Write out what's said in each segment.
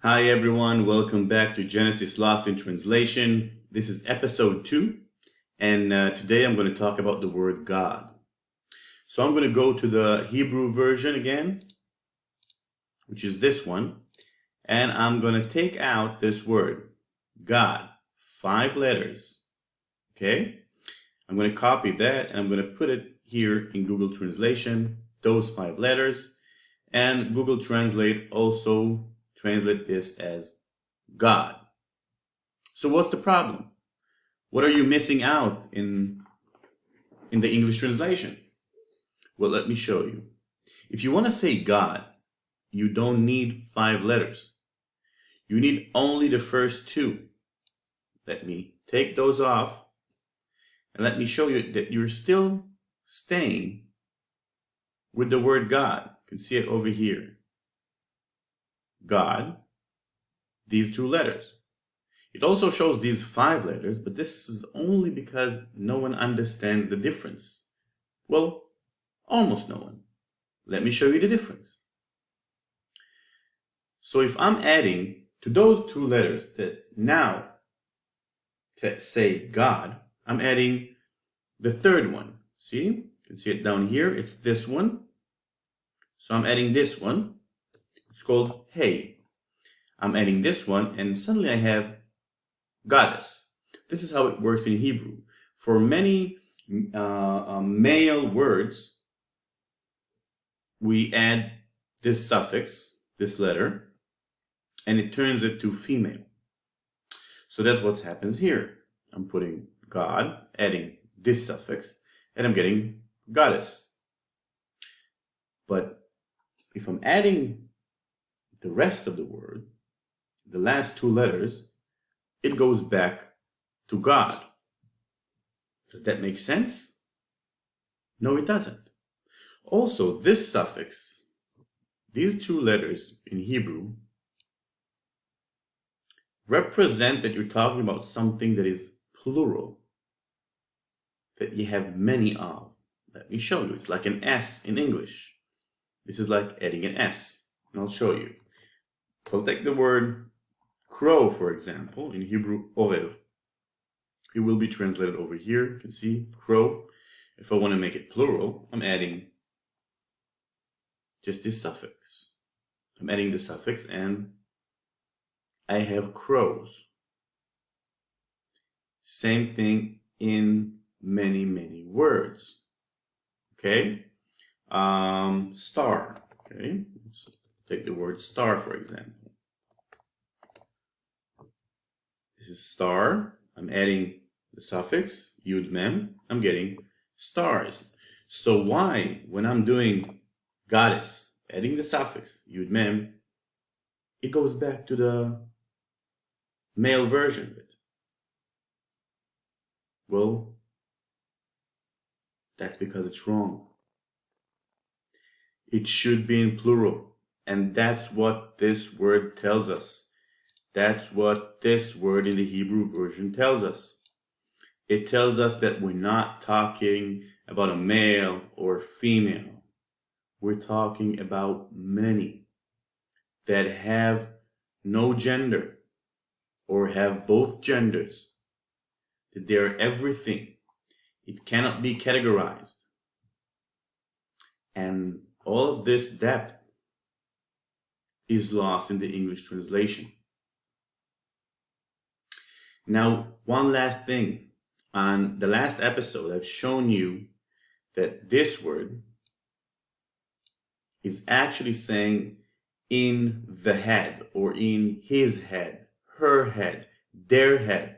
Hi everyone, welcome back to Genesis Lost in Translation. This is episode 2, and today I'm going to talk about the word God. So I'm going to go to the Hebrew version again, which is this one, and I'm going to take out this word, God, 5 letters, okay? I'm going to copy that and I'm going to put it here in Google Translation, those 5 letters, and Google Translate also translate this as God. So what's the problem? What are you missing out in the English translation? Well, let me show you. If you want to say God, you don't need 5 letters. You need only the first 2. Let me take those off and let me show you that you're still staying with the word God. You can see it over here. God, these 2 letters. It also shows these 5 letters, but this is only because no one understands the difference. Well, almost no one. Let me show you the difference. So if I'm adding to those 2 letters that now say God, I'm adding the 3rd one. See? You can see it down here. It's this one. So I'm adding this one. It's called Hey. I'm adding this one, and suddenly I have goddess. This is how it works in Hebrew. For many male words, we add this suffix, this letter, and it turns it to female. So that's what happens here. I'm putting God, adding this suffix, and I'm getting goddess. But if I'm adding the rest of the word, the last 2 letters, it goes back to God. Does that make sense? No, it doesn't. Also, this suffix, these 2 letters in Hebrew, represent that you're talking about something that is plural, that you have many of. Let me show you. It's like an S in English. This is like adding an S, and I'll show you. I'll take the word crow, for example, in Hebrew, orev. It will be translated over here. You can see crow. If I want to make it plural, I'm adding just this suffix. I'm adding the suffix and I have crows. Same thing in many, many words. Okay? Star. Okay? Let's take the word star, for example. This is star. I'm adding the suffix, yud mem. I'm getting stars. So why, when I'm doing goddess, adding the suffix, yud mem, it goes back to the male version of it? Well, that's because it's wrong. It should be in plural. And that's what this word tells us. That's what this word in the Hebrew version tells us. It tells us that we're not talking about a male or female. We're talking about many that have no gender or have both genders. That they're everything. It cannot be categorized. And all of this depth is lost in the English translation. Now, one last thing. On the last episode, I've shown you that this word is actually saying in the head, or in his head, her head, their head.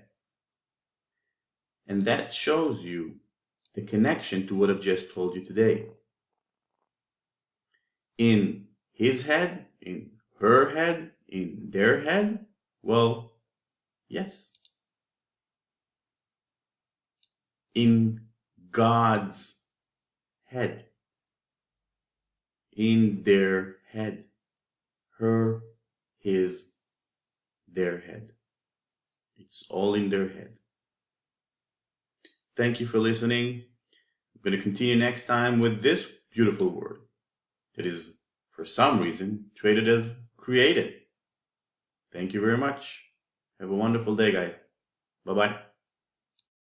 And that shows you the connection to what I've just told you today. In his head, in her head, in their head? Well, yes. In God's head. In their head. Her, his, their head. It's all in their head. Thank you for listening. I'm going to continue next time with this beautiful word that is, for some reason, traded as created. Thank you very much. Have a wonderful day, guys. Bye-bye.